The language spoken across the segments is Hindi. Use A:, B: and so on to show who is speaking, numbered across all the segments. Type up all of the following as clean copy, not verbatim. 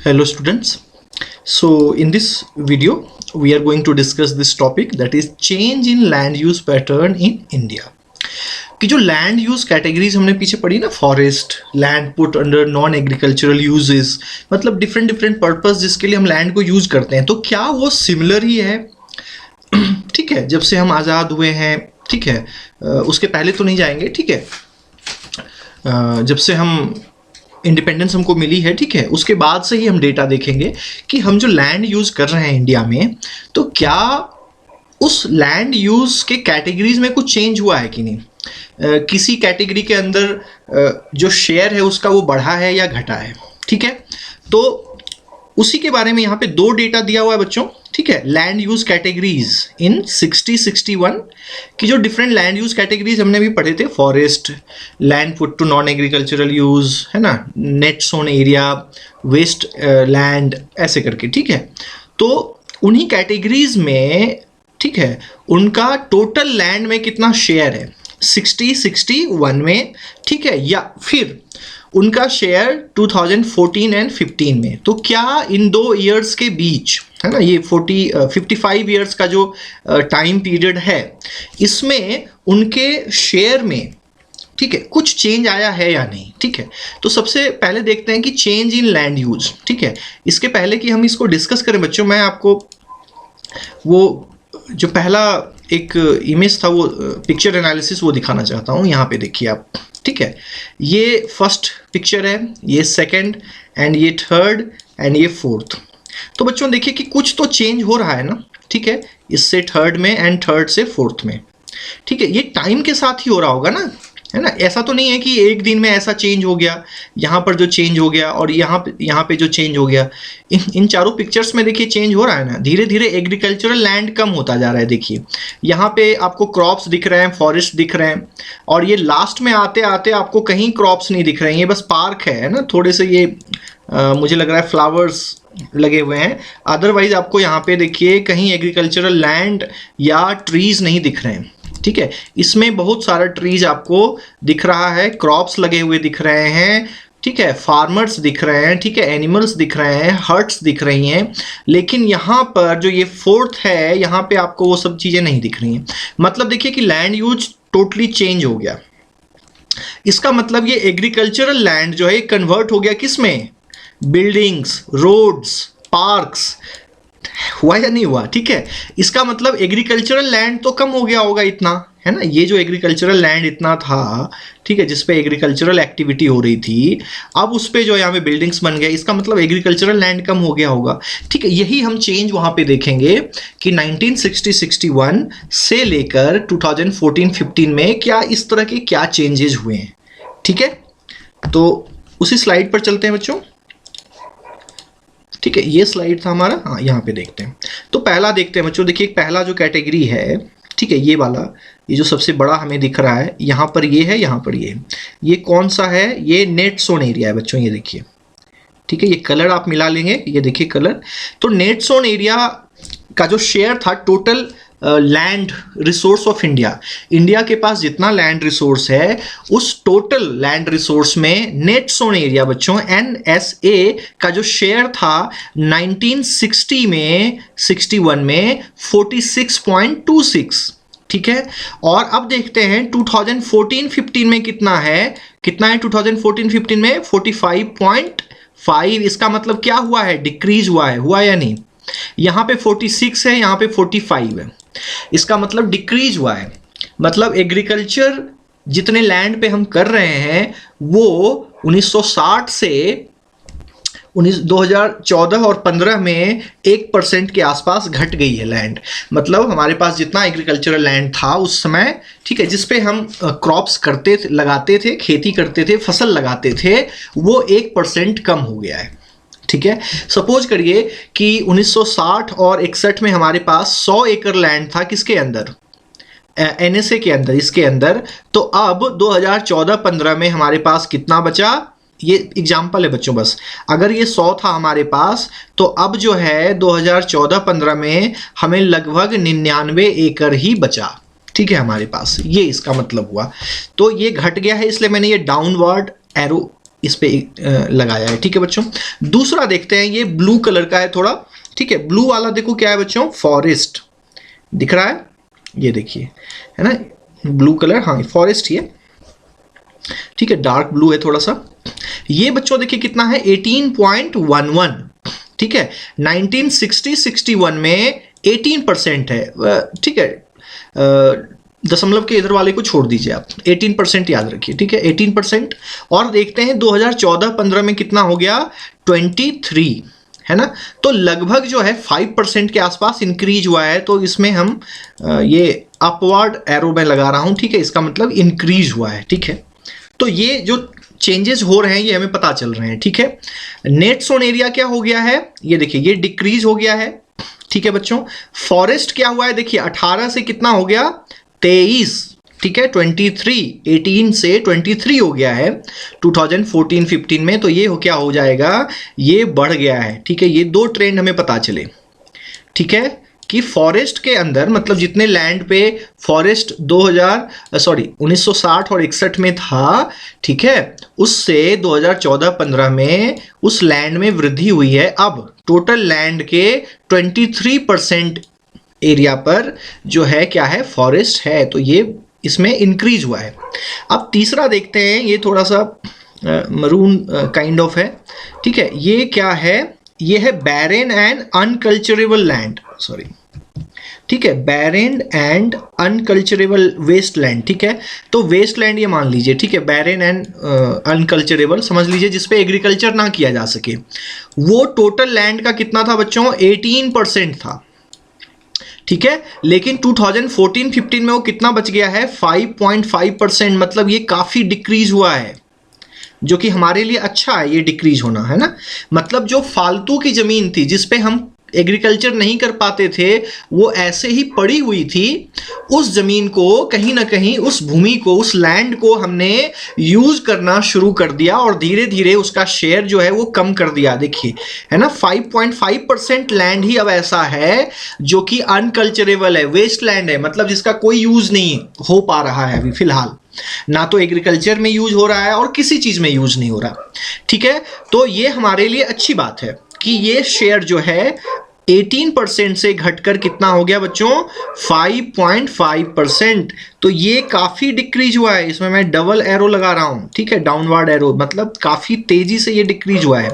A: Hello students. So in this video we are going to discuss this topic, that is change in land use pattern in India. कि जो लैंड यूज कैटेगरीज हमने पीछे पढ़ी ना, forest, land put under non agricultural uses, मतलब डिफरेंट डिफरेंट पर्पस जिसके लिए हम लैंड को यूज करते हैं, तो क्या वो सिमिलर ही है? ठीक है, जब से हम आज़ाद हुए हैं, ठीक है, उसके पहले तो नहीं जाएंगे, ठीक है, जब से हम इंडिपेंडेंस हमको मिली है, ठीक है, उसके बाद से ही हम डेटा देखेंगे कि हम जो लैंड यूज़ कर रहे हैं इंडिया में, तो क्या उस लैंड यूज़ के कैटेगरीज में कुछ चेंज हुआ है कि नहीं, किसी कैटेगरी के अंदर जो शेयर है उसका वो बढ़ा है या घटा है, ठीक है। तो उसी के बारे में यहाँ पे दो डेटा दिया हुआ है बच्चों, ठीक है, लैंड यूज कैटेगरीज इन 60-61 की जो डिफरेंट लैंड यूज कैटेगरीज हमने भी पढ़े थे, forest, land put to non agricultural use, है ना, net sown area, waste land, ऐसे करके, ठीक है। तो उन्हीं कैटेगरीज में, ठीक है, उनका टोटल लैंड में कितना शेयर है 60-61 में, ठीक है, या फिर उनका शेयर 2014 एंड 15 में। तो क्या इन दो ईयर्स के बीच, है ना, ये 55 ईयर्स का जो टाइम पीरियड है, इसमें उनके शेयर में, ठीक है, कुछ चेंज आया है या नहीं, ठीक है। तो सबसे पहले देखते हैं कि चेंज इन लैंड यूज, ठीक है। इसके पहले कि हम इसको डिस्कस करें बच्चों, मैं आपको वो जो पहला एक इमेज था, वो पिक्चर एनालिसिस, वो दिखाना चाहता हूँ। यहाँ पे देखिए आप, ठीक है, ये फर्स्ट पिक्चर है, ये सेकंड, एंड ये थर्ड, एंड ये फोर्थ। तो बच्चों देखिए कि कुछ तो चेंज हो रहा है ना, ठीक है, इससे थर्ड में एंड थर्ड से फोर्थ में, ठीक है। ये टाइम के साथ ही हो रहा होगा ना, है ना, ऐसा तो नहीं है कि एक दिन में ऐसा चेंज हो गया, यहाँ पर जो चेंज हो गया और यहाँ पे जो चेंज हो गया। इन चारों पिक्चर्स में देखिए चेंज हो रहा है ना, धीरे धीरे एग्रीकल्चरल लैंड कम होता जा रहा है। देखिए यहाँ पे आपको क्रॉप्स दिख रहे हैं, फॉरेस्ट दिख रहे हैं, और ये लास्ट में आते आते आपको कहीं क्रॉप्स नहीं दिख रहे हैं, ये बस पार्क है ना, थोड़े से ये मुझे लग रहा है फ्लावर्स लगे हुए हैं, अदरवाइज आपको यहाँ पे देखिए कहीं एग्रीकल्चरल लैंड या ट्रीज नहीं दिख रहे हैं, ठीक है। इसमें बहुत सारा ट्रीज आपको दिख रहा है, क्रॉप्स लगे हुए दिख रहे हैं, ठीक है, फार्मर्स दिख रहे हैं, ठीक है, एनिमल्स दिख रहे हैं, हर्ट्स दिख रही हैं, लेकिन यहाँ पर जो ये फोर्थ है, यहाँ पे आपको वो सब चीज़ें नहीं दिख रही हैं। मतलब देखिए कि लैंड यूज टोटली चेंज हो गया। इसका मतलब ये एग्रीकल्चरल लैंड जो है कन्वर्ट हो गया किस में, बिल्डिंग्स, रोड्स, पार्क्स, हुआ या नहीं हुआ, ठीक है। इसका मतलब एग्रीकल्चरल लैंड तो कम हो गया होगा इतना, है ना, ये जो एग्रीकल्चरल लैंड इतना था, ठीक है, जिसपे एग्रीकल्चरल एक्टिविटी हो रही थी, अब उस पे जो यहाँ पे बिल्डिंग्स बन गए, इसका मतलब एग्रीकल्चरल लैंड कम हो गया होगा, ठीक है। यही हम चेंज वहाँ पे देखेंगे कि 1960-61 से लेकर 2014-15 में क्या इस तरह के क्या चेंजेस हुए हैं, ठीक है। तो उसी स्लाइड पर चलते हैं बच्चों, ठीक है, ये स्लाइड था हमारा, हाँ, यहाँ पे देखते हैं। तो पहला देखते हैं बच्चों, देखिए पहला जो कैटेगरी है, ठीक है, ये वाला, ये जो सबसे बड़ा हमें दिख रहा है, यहाँ पर ये है, यहाँ पर ये कौन सा है, ये नेट सोन एरिया है बच्चों, ये देखिए, ठीक है, ये कलर आप मिला लेंगे, ये देखिए कलर। तो नेट सोन एरिया का जो शेयर था total land resource of India, India के पास जितना लैंड रिसोर्स है, उस टोटल लैंड रिसोर्स में नेट सोन एरिया बच्चों, NSA का जो शेयर था 1960 में 61 में 46.26, ठीक है। और अब देखते हैं 2014-15 में कितना है 2014-15 में 45.5। इसका मतलब क्या हुआ है, डिक्रीज हुआ या नहीं। यहाँ पे 46 है, यहाँ पे 45 है, इसका मतलब डिक्रीज हुआ है। मतलब एग्रीकल्चर जितने लैंड पे हम कर रहे हैं वो 1960 से 2014 और 15 में 1% के आसपास घट गई है लैंड। मतलब हमारे पास जितना एग्रीकल्चरल लैंड था उस समय, ठीक है, जिसपे हम क्रॉप्स करते थे, लगाते थे, खेती करते थे, फसल लगाते थे, वो 1% कम हो गया है, ठीक है। सपोज करिए कि 1960 और 61 में हमारे पास 100 एकड़ लैंड था, किसके अंदर, NSA के अंदर, इसके अंदर। तो अब 2014-15 में हमारे पास कितना बचा, ये एग्जाम्पल है बच्चों बस, अगर ये 100 था हमारे पास, तो अब जो है 2014-15 में हमें लगभग 99 एकड़ ही बचा, ठीक है, हमारे पास। ये इसका मतलब हुआ। तो ये घट गया है, इसलिए मैंने ये डाउनवर्ड एरो इस पे लगाया है, ठीक है बच्चों। दूसरा देखते हैं, ये ब्लू कलर का है थोड़ा, ठीक है। ब्लू वाला देखो क्या है बच्चों, फॉरेस्ट दिख रहा है, ये देखिए, है ना, ब्लू कलर, हाँ फॉरेस्ट ही है, ठीक है, डार्क ब्लू है थोड़ा सा। ये बच्चों देखिए कितना है, 18.11, ठीक है। 1960-61 में 18% है, ठीक है। दशमलव के इधर वाले को छोड़ दीजिए आप, 18% याद रखिए, ठीक है, 18%। और देखते हैं 2014-15 में कितना हो गया, 23, है ना। तो लगभग जो है 5% के आसपास इंक्रीज हुआ है। तो इसमें हम ये अपवर्ड एरो में लगा रहा हूं, ठीक है, इसका मतलब इंक्रीज हुआ है, ठीक है। तो ये जो चेंजेस हो रहे हैं ये हमें पता चल रहे हैं, ठीक है। नेट सोन एरिया क्या हो गया है, ये देखिए, ये डिक्रीज हो गया है, ठीक है बच्चों। फॉरेस्ट क्या हुआ है, देखिए 18 से कितना हो गया, 23, ठीक है, 23, 18 से 23 हो गया है 2014-15 में। तो ये क्या हो जाएगा, ये बढ़ गया है, ठीक है। ये दो ट्रेंड हमें पता चले, ठीक है, कि फॉरेस्ट के अंदर मतलब जितने लैंड पे फॉरेस्ट 1960 और 61 में था, ठीक है, उससे 2014-15 में उस लैंड में वृद्धि हुई है। अब टोटल लैंड के 23% एरिया पर जो है क्या है, फॉरेस्ट है। तो ये इसमें इंक्रीज हुआ है। अब तीसरा देखते हैं, ये थोड़ा सा मरून काइंड ऑफ है, ठीक है। ये क्या है, ये है Bahrain and unculturable land, sorry, ठीक है, Bahrain and unculturable waste land, ठीक है। तो वेस्ट लैंड ये मान लीजिए, ठीक है, बैरेन एंड अनकल्चरेबल समझ लीजिए, जिसपे एग्रीकल्चर ना किया जा सके। वो टोटल लैंड का कितना था बच्चों, 18% था, ठीक है। लेकिन 2014-15 में वो कितना बच गया है, 5.5%। मतलब ये काफी डिक्रीज हुआ है, जो कि हमारे लिए अच्छा है ये डिक्रीज होना, है ना। मतलब जो फालतू की जमीन थी जिसपे हम एग्रीकल्चर नहीं कर पाते थे, वो ऐसे ही पड़ी हुई थी, उस जमीन को कहीं ना कहीं, उस भूमि को, उस लैंड को हमने यूज करना शुरू कर दिया और धीरे धीरे उसका शेयर जो है वो कम कर दिया। देखिए, है ना, 5.5% लैंड ही अब ऐसा है जो कि अनकल्चरेबल है, वेस्ट लैंड है, मतलब जिसका कोई यूज नहीं हो पा रहा है अभी फिलहाल, ना तो एग्रीकल्चर में यूज हो रहा है और किसी चीज में यूज नहीं हो रहा, ठीक है। तो ये हमारे लिए अच्छी बात है कि ये शेयर जो है 18% से घटकर कितना हो गया बच्चों, 5.5%। तो ये काफी डिक्रीज हुआ है, इसमें मैं डबल एरो लगा रहा हूं, ठीक है, डाउनवर्ड एरो, मतलब काफी तेजी से ये डिक्रीज हुआ है,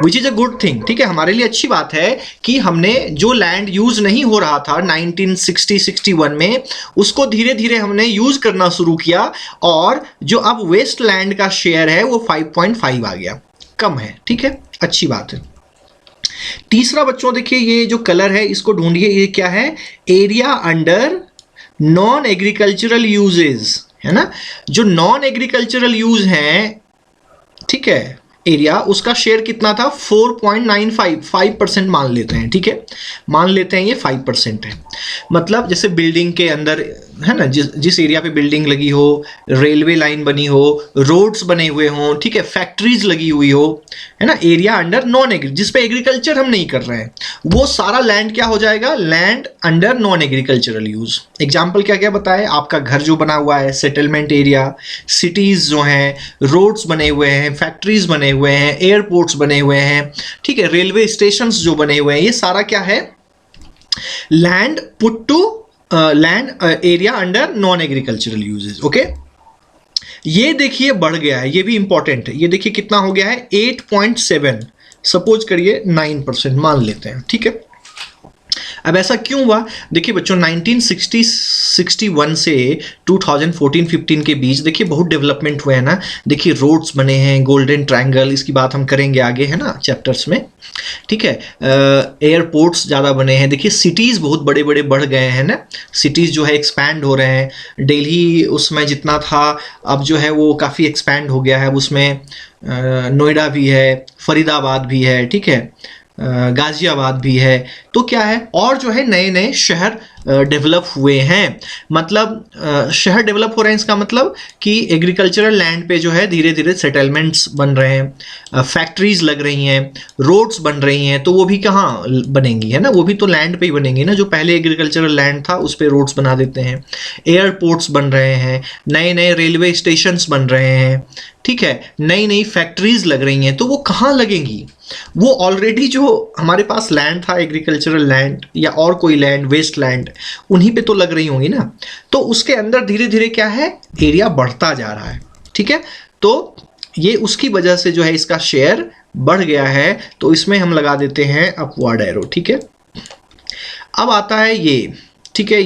A: which is a good thing, ठीक है। हमारे लिए अच्छी बात है कि हमने जो लैंड यूज नहीं हो रहा था 1960-61 में, उसको धीरे धीरे हमने यूज करना शुरू किया, और जो अब वेस्ट लैंड का शेयर है वो 5.5 आ गया, कम है, ठीक है, अच्छी बात है। तीसरा बच्चों देखिए, ये जो कलर है इसको ढूंढिए, ये क्या है, area under non agricultural uses, है ना। जो नॉन एग्रीकल्चरल यूज हैं, ठीक है, एरिया, उसका शेयर कितना था, 4.95, 5% मान लेते हैं, ठीक है, मान लेते हैं ये 5% है। मतलब जैसे बिल्डिंग के अंदर, है ना, जिस एरिया पे बिल्डिंग लगी हो, रेलवे लाइन बनी हो, रोड्स बने हुए हों, ठीक है, फैक्ट्रीज लगी हुई हो, है ना, एरिया अंडर नॉन एग्री, जिस पे एग्रीकल्चर हम नहीं कर रहे हैं, वो सारा लैंड क्या हो जाएगा, land under non agricultural use. Example क्या क्या बताए, आपका घर जो बना हुआ है, सेटलमेंट एरिया, सिटीज जो हैं, रोड्स बने हुए हैं, फैक्ट्रीज बने हुए हैं, एयरपोर्ट्स बने हुए हैं, ठीक है, रेलवे स्टेशन जो बने हुए हैं, ये सारा क्या है, land put to land area under non agricultural uses, okay. ये देखिए बढ़ गया है, ये भी इंपॉर्टेंट है, ये देखिए कितना हो गया है, 8.7, सपोज करिए 9% मान लेते हैं, ठीक है। अब ऐसा क्यों हुआ, देखिए बच्चों 1960-61 से 2014-15 के बीच देखिए बहुत डेवलपमेंट हुए हैं ना। देखिए रोड्स बने हैं, गोल्डन ट्रायंगल, इसकी बात हम करेंगे आगे, है ना, चैप्टर्स में, ठीक है। एयरपोर्ट्स ज़्यादा बने हैं, देखिए सिटीज़ बहुत बड़े बड़े बढ़ गए हैं ना, सिटीज़ जो है एक्सपैंड हो रहे हैं। दिल्ली उसमें जितना था अब जो है वो काफ़ी एक्सपैंड हो गया है, उसमें नोएडा भी है, फरीदाबाद भी है, ठीक है, गाजियाबाद भी है। तो क्या है, और जो है नए नए शहर डेवलप हुए हैं। मतलब शहर डेवलप हो रहे हैं, इसका मतलब कि एग्रीकल्चरल लैंड पे जो है धीरे धीरे सेटलमेंट्स बन रहे हैं, फैक्ट्रीज लग रही हैं, रोड्स बन रही हैं। तो वो भी कहाँ बनेंगी, है ना, वो भी तो लैंड पे ही बनेंगी ना, जो पहले एग्रीकल्चरल लैंड था उस पे रोड्स बना देते हैं। एयरपोर्ट्स बन रहे हैं, नए नए रेलवे स्टेशंस बन रहे हैं, ठीक है, नई नई फैक्ट्रीज लग रही हैं। तो वो कहाँ लगेंगी, वो ऑलरेडी जो हमारे पास लैंड था, एग्रीकल्चरल लैंड या और कोई लैंड, वेस्ट लैंड, उन्हीं पे तो लग रही होंगी ना। तो उसके अंदर धीरे धीरे क्या है, एरिया बढ़ता जा रहा है, ठीक है। तो ये उसकी वजह से जो है इसका शेयर बढ़ गया है। तो इसमें हम लगा देते हैं अपवर्ड एरो, ठीक है। अब आता है ये, ठीक है,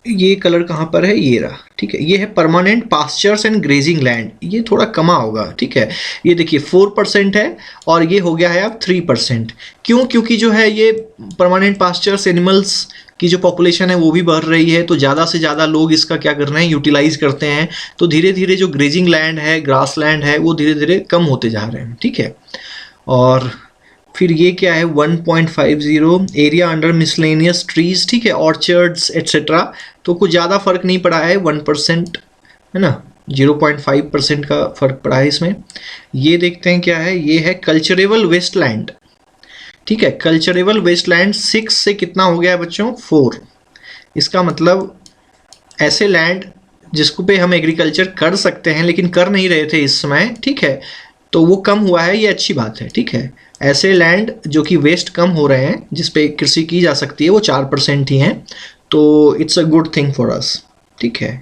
A: ये कलर कहाँ पर है, ये रहा, ठीक है। ये है permanent pastures and grazing land, ये थोड़ा कमा होगा, ठीक है। ये देखिए 4% है और ये हो गया है अब 3%। क्यों, क्योंकि जो है ये परमानेंट पास्चर्स एनिमल्स की जो पॉपुलेशन है वो भी बढ़ रही है। तो ज़्यादा से ज़्यादा लोग इसका क्या कर रहे हैं, यूटिलाइज करते हैं। तो धीरे धीरे जो ग्रेजिंग लैंड है, ग्रास लैंड है, वो धीरे धीरे कम होते जा रहे हैं, ठीक है। और फिर ये क्या है 1.50 एरिया अंडर मिसलेनियस ट्रीज, ठीक है, ऑर्चर्ड्स एट्सेट्रा। तो कुछ ज़्यादा फर्क नहीं पड़ा है, 1% है ना, 0.5% का फर्क पड़ा है इसमें। ये देखते हैं क्या है, ये है कल्चरेबल वेस्टलैंड, ठीक है। कल्चरेबल वेस्टलैंड 6 से कितना हो गया बच्चों, 4। इसका मतलब ऐसे लैंड जिसको पे हम एग्रीकल्चर कर सकते हैं लेकिन कर नहीं रहे थे इस समय, ठीक है, तो वो कम हुआ है, ये अच्छी बात है, ठीक है। ऐसे लैंड जो कि वेस्ट कम हो रहे हैं, जिस पे कृषि की जा सकती है, वो 4% ही हैं। तो it's a good thing for us, ठीक है।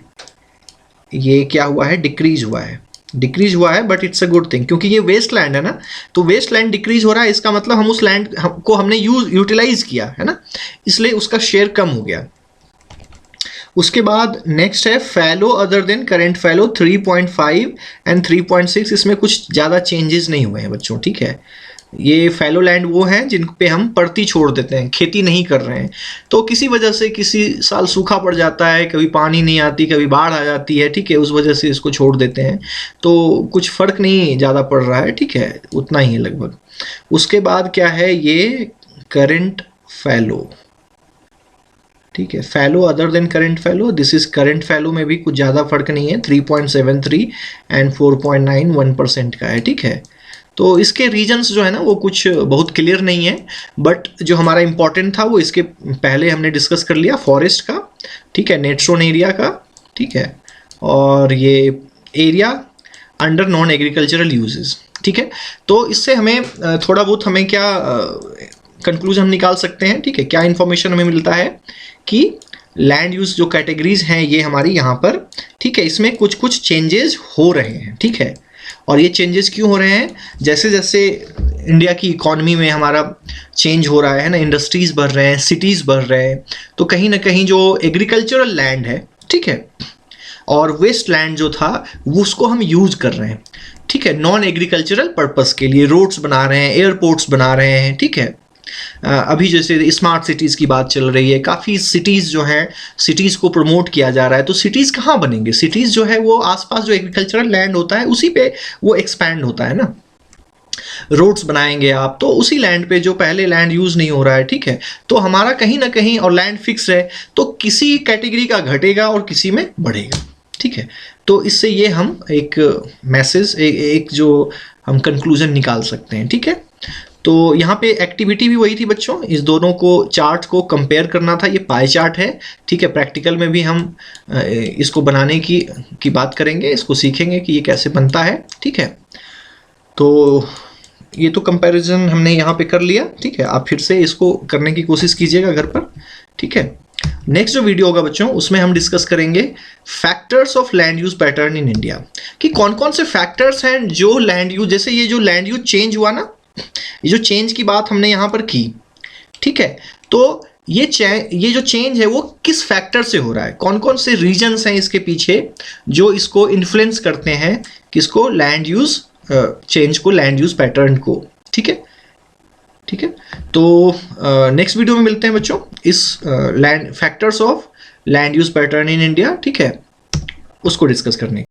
A: ये क्या हुआ है, डिक्रीज हुआ है, डिक्रीज हुआ है, but it's a good thing, क्योंकि ये वेस्ट लैंड है ना। तो वेस्ट लैंड डिक्रीज हो रहा है, इसका मतलब हम उस लैंड को हमने यूटिलाइज किया है ना, इसलिए उसका शेयर कम हो गया। उसके बाद नेक्स्ट है fellow other than current fellow 3.5 and 3.6। इसमें कुछ ज़्यादा चेंजेस नहीं हुए हैं बच्चों, ठीक है। ये फैलो लैंड वो हैं जिन पे हम परती छोड़ देते हैं, खेती नहीं कर रहे हैं। तो किसी वजह से किसी साल सूखा पड़ जाता है, कभी पानी नहीं आती, कभी बाढ़ आ जाती है, ठीक है, उस वजह से इसको छोड़ देते हैं। तो कुछ फ़र्क नहीं ज़्यादा पड़ रहा है, ठीक है, उतना ही है लगभग। उसके बाद क्या है, ये करेंट फैलो, ठीक है, fellow other than current fellow, this is current fellow में भी कुछ ज़्यादा फर्क नहीं है, 3.73 एंड 4.9 1% का है, ठीक है। तो इसके रीजन्स जो है ना वो कुछ बहुत क्लियर नहीं है, बट जो हमारा इंपॉर्टेंट था वो इसके पहले हमने डिस्कस कर लिया, फॉरेस्ट का, ठीक है, नेटसोन एरिया का, ठीक है, और ये area under non agricultural uses, ठीक है। तो इससे हमें थोड़ा बहुत हमें क्या कंक्लूजन निकाल सकते हैं, ठीक है, क्या इन्फॉर्मेशन हमें मिलता है कि लैंड यूज जो कैटेगरीज हैं ये हमारी यहाँ पर, ठीक है, इसमें कुछ कुछ चेंजेस हो रहे हैं, ठीक है। और ये चेंजेस क्यों हो रहे हैं, जैसे जैसे इंडिया की इकोनॉमी में हमारा चेंज हो रहा है ना, इंडस्ट्रीज बढ़ रहे हैं, सिटीज़ बढ़ रहे हैं, तो कहीं ना कहीं जो एग्रीकल्चरल लैंड है, ठीक है, और वेस्ट लैंड जो था वो उसको हम यूज कर रहे हैं, ठीक है, नॉन एग्रीकल्चरल पर्पस के लिए रोड्स बना रहे हैं, एयरपोर्ट्स बना रहे हैं, ठीक है। अभी जैसे स्मार्ट सिटीज़ की बात चल रही है, काफ़ी सिटीज़ जो हैं, सिटीज़ को प्रमोट किया जा रहा है। तो सिटीज़ कहाँ बनेंगे, सिटीज़ जो है वो आसपास जो एग्रीकल्चरल लैंड होता है उसी पे वो एक्सपैंड होता है ना। रोड्स बनाएंगे आप तो उसी लैंड पे जो पहले लैंड यूज़ नहीं हो रहा है, ठीक है। तो हमारा कहीं ना कहीं, और लैंड फिक्स है, तो किसी कैटेगरी का घटेगा और किसी में बढ़ेगा, ठीक है। तो इससे ये हम एक मैसेज, एक जो हम कंक्लूजन निकाल सकते हैं, ठीक है। तो यहाँ पे एक्टिविटी भी वही थी बच्चों, इस दोनों को चार्ट को कंपेयर करना था। ये पाई चार्ट है, ठीक है, प्रैक्टिकल में भी हम इसको बनाने की बात करेंगे, इसको सीखेंगे कि ये कैसे बनता है, ठीक है। तो ये तो कंपैरिजन हमने यहाँ पे कर लिया, ठीक है। आप फिर से इसको करने की कोशिश कीजिएगा घर पर, ठीक है। नेक्स्ट जो वीडियो होगा बच्चों उसमें हम डिस्कस करेंगे factors of land use pattern in India, कि कौन कौन से फैक्टर्स हैं जो लैंड यूज, जैसे ये जो लैंड यूज चेंज हुआ ना, ये जो चेंज की बात हमने यहाँ पर की, ठीक है। तो ये जो चेंज है वो किस फैक्टर से हो रहा है, कौन कौन से रीजन्स हैं इसके पीछे जो इसको इन्फ्लुएंस करते हैं, किसको, लैंड यूज चेंज को, लैंड यूज पैटर्न को, ठीक है, ठीक है। तो नेक्स्ट वीडियो में मिलते हैं बच्चों, इस land factors of land use pattern in India, ठीक है, उसको डिस्कस करने